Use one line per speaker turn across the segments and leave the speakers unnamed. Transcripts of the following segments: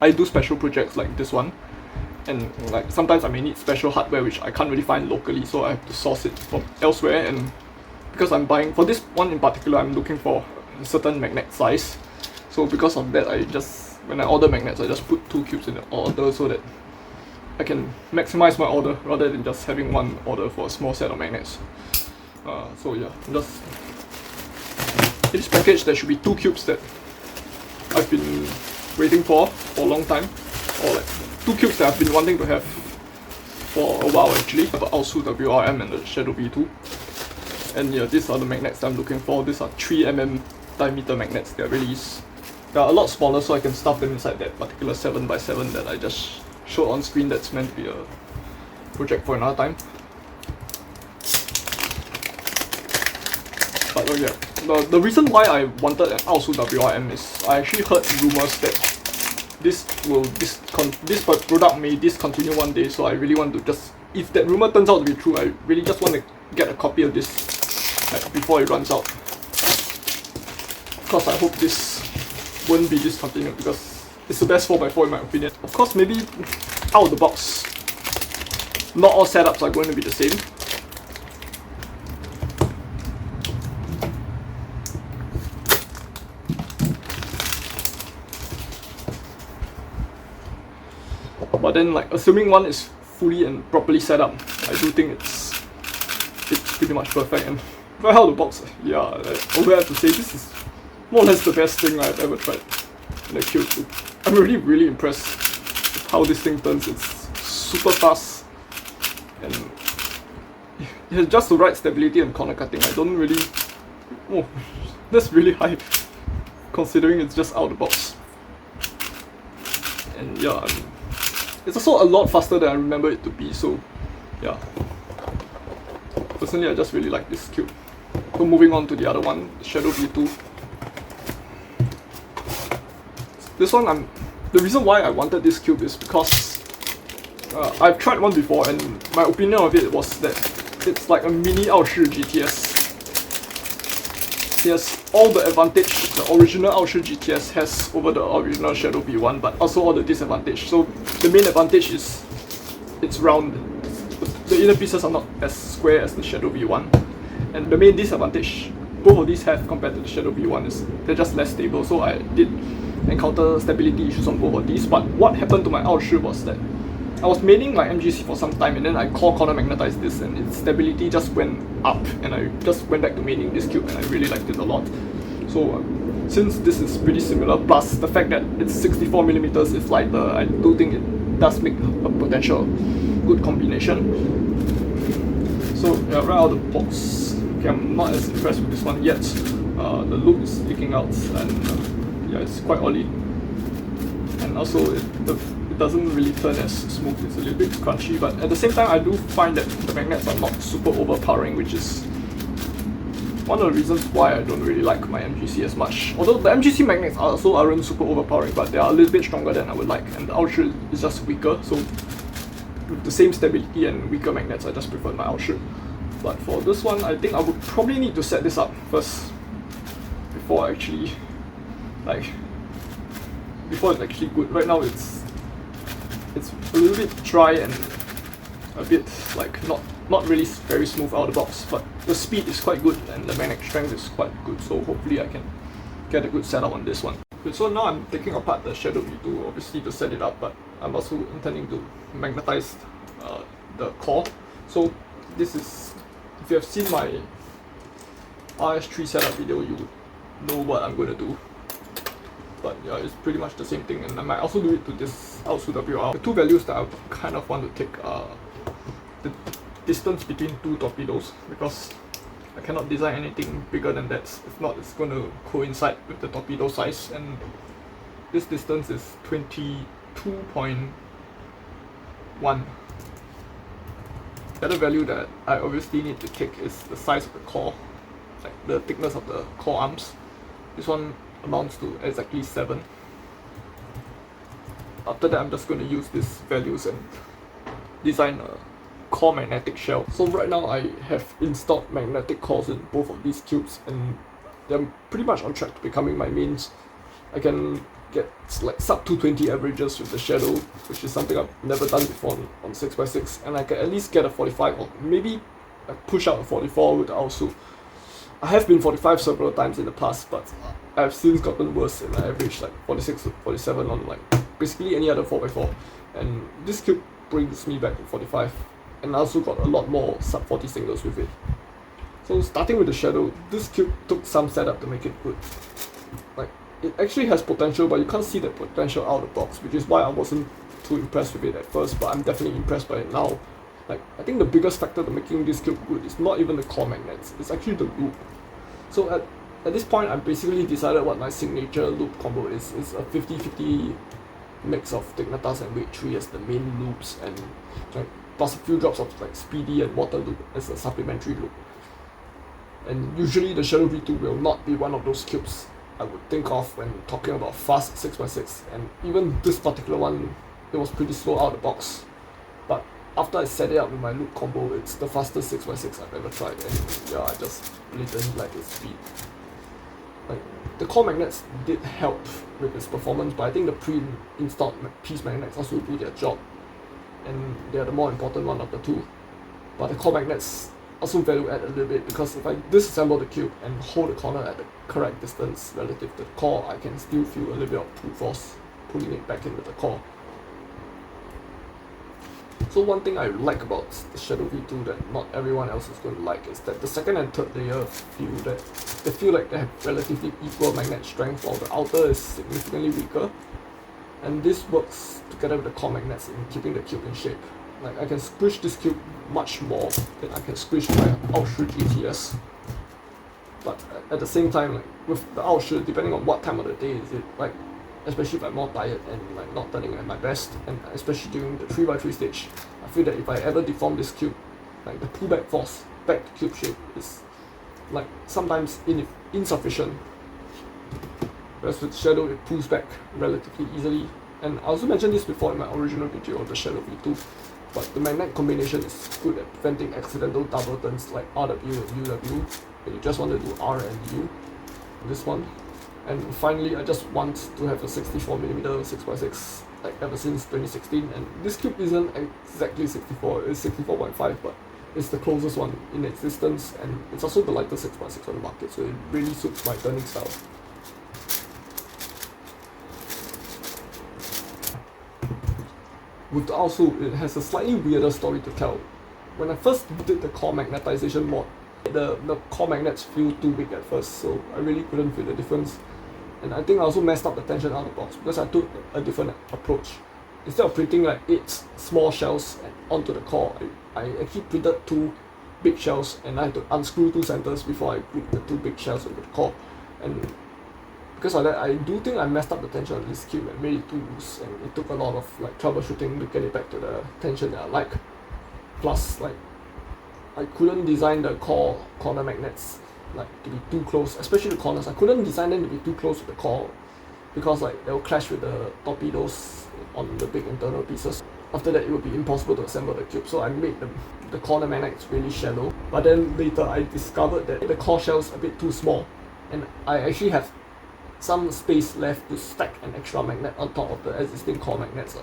I do special projects like this one, and like sometimes I may need special hardware which I can't really find locally, so I have to source it from elsewhere. And because I'm buying for this one in particular, I'm looking for a certain magnet size. So because of that, when I order magnets, I just put 2 cubes in the order so that I can maximize my order rather than just having one order for a small set of magnets. So yeah, just in this package there should be 2 cubes that I've been waiting for a long time, or like 2 cubes that I've been wanting to have for a while actually. The Aosu WR and the Shadow V2. And yeah, these are the magnets that I'm looking for. These are 3mm diameter magnets. They're a lot smaller, so I can stuff them inside that particular 7x7 that I just showed on screen. That's meant to be a project for another time. But oh yeah, the reason why I wanted an Aosu WRM is I actually heard rumors that this product may discontinue one day, so I really want to just, if that rumor turns out to be true, I really just want to get a copy of this like before it runs out. Because I hope this won't be discontinued, because it's the best 4x4 in my opinion. Of course, maybe out of the box, not all setups are going to be the same. But then, like, assuming one is fully and properly set up, I do think it's pretty much perfect. And right out of the box, yeah, although I have to say this is more or less the best thing I've ever tried in a cube. I'm really impressed with how this thing turns. It's super fast and it has just the right stability and corner cutting. I don't really, oh, that's really high considering it's just out of the box. And yeah, it's also a lot faster than I remember it to be, so yeah. Personally, I just really like this cube. So moving on to the other one, the Shadow V2. This one, the reason why I wanted this cube is because I've tried one before, and my opinion of it was that it's like a mini Aosu GTS. It has all the advantage the original Aosu GTS has over the original Shadow V1, but also all the disadvantage. So the main advantage is it's round. The inner pieces are not as square as the Shadow V1. And the main disadvantage both of these have compared to the Shadow V1 is they're just less stable. So I did encounter stability issues on both of these. But what happened to my Aosu was that I was maining my MGC for some time, and then I corner magnetized this, and its stability just went up, and I just went back to maining this cube, and I really liked it a lot. So since this is pretty similar, plus the fact that it's 64mm is lighter, I do think it does make a potential good combination. So yeah, right out of the box, okay, I'm not as impressed with this one yet. The loop is sticking out, and yeah, it's quite oily, and also it doesn't really turn as smooth. It's a little bit crunchy, but at the same time I do find that the magnets are not super overpowering, which is one of the reasons why I don't really like my MGC as much. Although the MGC magnets also aren't super overpowering, but they are a little bit stronger than I would like, and the Aosu is just weaker, so with the same stability and weaker magnets, I just prefer my Aosu. But for this one, I think I would probably need to set this up first before I actually before it's actually good. Right now it's a little bit dry and a bit like not really very smooth out of the box, but the speed is quite good and the magnetic strength is quite good, so hopefully I can get a good setup on this one. Okay, so now I'm taking apart the Shadow V2 obviously to set it up, but I'm also intending to magnetize the core. So this is, if you have seen my RS3 setup video, you would know what I'm going to do. But yeah, it's pretty much the same thing, and I might also do it to this Aosu WR. The two values that I kind of want to take are the distance between two torpedoes, because I cannot design anything bigger than that. If not, it's going to coincide with the torpedo size, and this distance is 22.1. The other value that I obviously need to take is the size of the core, like the thickness of the core arms. This one amounts to exactly 7. After that, I'm just going to use these values and design a core magnetic shell. So right now I have installed magnetic cores in both of these tubes, and they're pretty much on track to becoming my mains. I can gets like sub 220 averages with the Shadow, which is something I've never done before on 6x6, and I can at least get a 45 or maybe push out a 44 with the Aosu. I have been 45 several times in the past, but I've since gotten worse and I average like 46 to 47 on like basically any other 4x4, and this cube brings me back to 45, and I also got a lot more sub 40 singles with it. So starting with the Shadow, this cube took some setup to make it good. Like, it actually has potential, but you can't see that potential out of the box, which is why I wasn't too impressed with it at first, but I'm definitely impressed by it now. Like, I think the biggest factor to making this cube good is not even the core magnets, it's actually the loop. So at this point, I've basically decided what my signature loop combo is. It's a 50-50 mix of Dignitas and Weight 3 as the main loops, and like, plus a few drops of like Speedy and Water loop as a supplementary loop. And usually the Shadow V2 will not be one of those cubes I would think of when talking about fast 6x6, and even this particular one, it was pretty slow out of the box. But after I set it up with my loop combo, it's the fastest 6x6 I've ever tried, and yeah, I just blatantly like its speed. Like, the core magnets did help with its performance, but I think the pre-installed piece magnets also do their job, and they are the more important one of the two. But the core magnets also value add a little bit, because if I disassemble the cube and hold the corner at the correct distance relative to the core, I can still feel a little bit of pull force pulling it back into the core. So one thing I like about the Shadow V2 that not everyone else is going to like is that the second and third layer feel like they have relatively equal magnet strength, while the outer is significantly weaker. And this works together with the core magnets in keeping the cube in shape. Like, I can squish this cube much more than I can squish my Aosu GTS. But at the same time, like, with the Aosu, depending on what time of the day is it, like, especially if I'm more tired and like not turning at my best, and especially during the 3x3 stage, I feel that if I ever deform this cube, like the pullback force back to cube shape is like sometimes insufficient. Whereas with Shadow, it pulls back relatively easily. And I also mentioned this before in my original video of the Shadow V2, but the magnet combination is good at preventing accidental double turns like RW and UW, when you just want to do R and U. This one. And finally, I just want to have a 64mm 6x6 like ever since 2016, and this cube isn't exactly 64, it's 64.5, but it's the closest one in existence, and it's also the lightest 6x6 on the market, so it really suits my turning style. With the Aosu, it has a slightly weirder story to tell. When I first did the core magnetization mod, the core magnets feel too big at first, so I really couldn't feel the difference. And I think I also messed up the tension out of the box because I took a different approach. Instead of printing like 8 small shells onto the core, I actually printed 2 big shells, and I had to unscrew 2 centers before I glued the 2 big shells into the core. And because of that, I do think I messed up the tension on this cube and made it too loose, and it took a lot of like troubleshooting to get it back to the tension that I like. Plus, like, I couldn't design the corner magnets like to be too close, especially the corners. I couldn't design them to be too close to the core because like they'll clash with the torpedoes on the big internal pieces. After that, it would be impossible to assemble the cube, so I made the corner magnets really shallow. But then later, I discovered that the core shell's a bit too small, and I actually have some space left to stack an extra magnet on top of the existing core magnets.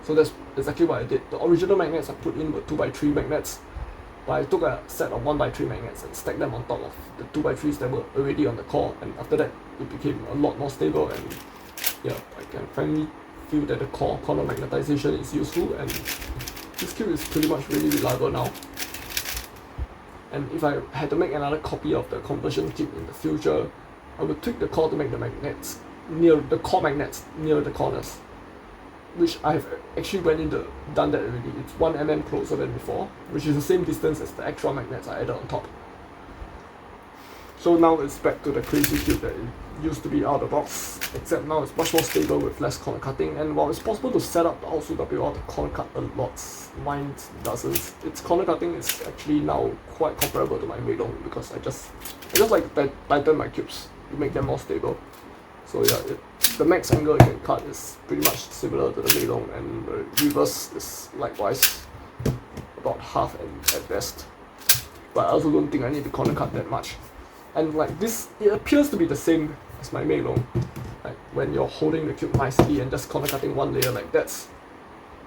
So that's exactly what I did. The original magnets I put in were 2x3 magnets, but I took a set of 1x3 magnets and stacked them on top of the 2x3s that were already on the core, and after that it became a lot more stable, and yeah, I can finally feel that the corner magnetization is useful, and this cube is pretty much really reliable now. And if I had to make another copy of the conversion kit in the future, I would tweak the core to make the magnets near the core magnets near the corners, which I've actually done that already. It's 1 mm closer than before, which is the same distance as the extra magnets I added on top. So now it's back to the crazy cube that it used to be out of the box, except now it's much more stable with less corner cutting, and while it's possible to set up the Aosu WR to corner cut a lot, mine doesn't. Its corner cutting is actually now quite comparable to my Meidong, because I just like to tighten my cubes to make them more stable. So yeah, the max angle you can cut is pretty much similar to the Meidong, and the reverse is likewise about half and at best. But I also don't think I need to corner cut that much. And like this, it appears to be the same as my Meidong, like when you're holding the cube nicely and just corner cutting one layer like that.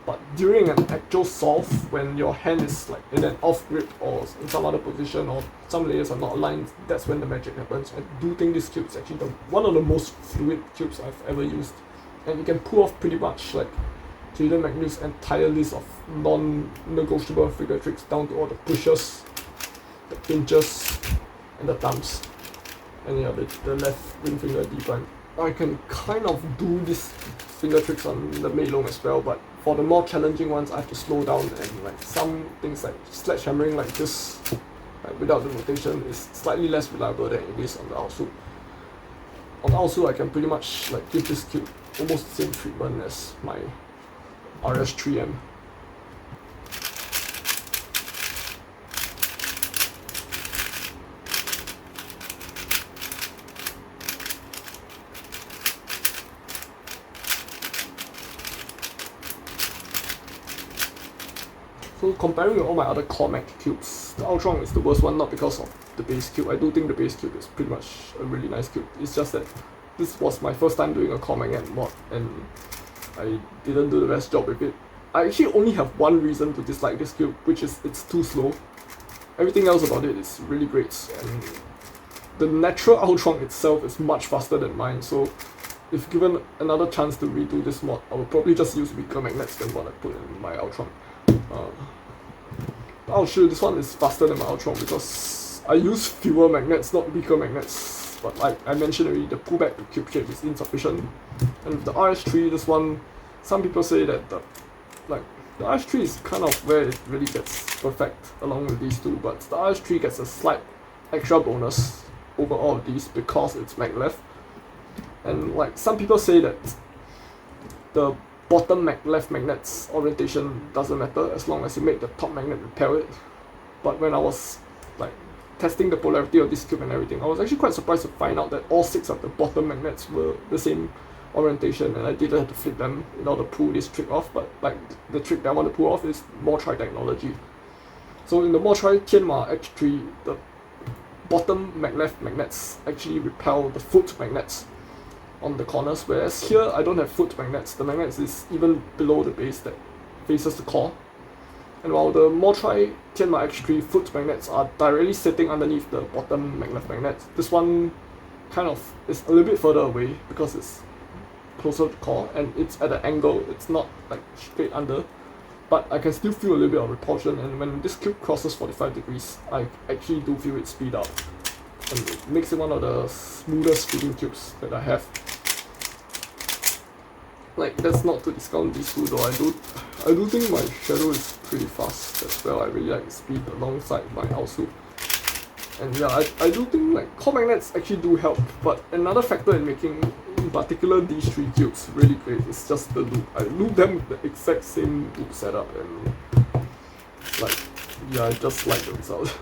But during an actual solve, when your hand is like in an off grip or in some other position or some layers are not aligned, that's when the magic happens. I do think this cube is actually one of the most fluid cubes I've ever used. And you can pull off pretty much like Jaden McNeil's entire list of non-negotiable figure tricks down to all the pushes, the pinches, and the thumbs. And yeah, the left ring finger deep. I can kind of do these finger tricks on the Mei Long as well, but for the more challenging ones, I have to slow down, and like some things like sledgehammering like this, like without the rotation, is slightly less reliable than it is on the Aosu. On Aosu, I can pretty much like give this cube almost the same treatment as my RS3M. So comparing with all my other core Mac cubes, the Ultron is the worst one, not because of the base cube. I do think the base cube is pretty much a really nice cube. It's just that this was my first time doing a core magnet mod and I didn't do the best job with it. I actually only have one reason to dislike this cube, which is it's too slow. Everything else about it is really great, and the natural Ultron itself is much faster than mine, so if given another chance to redo this mod, I would probably just use weaker magnets than what I put in my Ultron. Sure, this one is faster than my Ultron because I use fewer magnets, not weaker magnets. But like I mentioned already, the pullback to cube shape is insufficient. And with the RS3, this one, some people say that the RS3 is kind of where it really gets perfect along with these two, but the RS3 gets a slight extra bonus over all of these because it's mag left. And like some people say that the bottom left magnet's orientation doesn't matter as long as you make the top magnet repel it. But when I was like testing the polarity of this cube and everything, I was actually quite surprised to find out that all 6 of the bottom magnets were the same orientation, and I didn't have to flip them in order to pull this trick off. But like the trick that I want to pull off is Mortri technology. So in the Mortri Tianma X3, the bottom left magnets actually repel the foot magnets on the corners, whereas here I don't have foot magnets. The magnets is even below the base that faces the core. And while the Mortri Tianma X3 foot magnets are directly sitting underneath the bottom left magnets, this one kind of is a little bit further away because it's closer to the core and it's at an angle, it's not like straight under. But I can still feel a little bit of repulsion, and when this cube crosses 45 degrees, I actually do feel it speed up. And it makes it one of the smoothest feeling cubes that I have. Like, that's not to discount these two though. I do think my Shadow is pretty fast as well. I really like speed alongside my Aosu. And yeah, I do think like core magnets actually do help, but another factor in making in particular these 3 cubes really great is just the loop. I loop them with the exact same loop setup, and like yeah, I just like the result.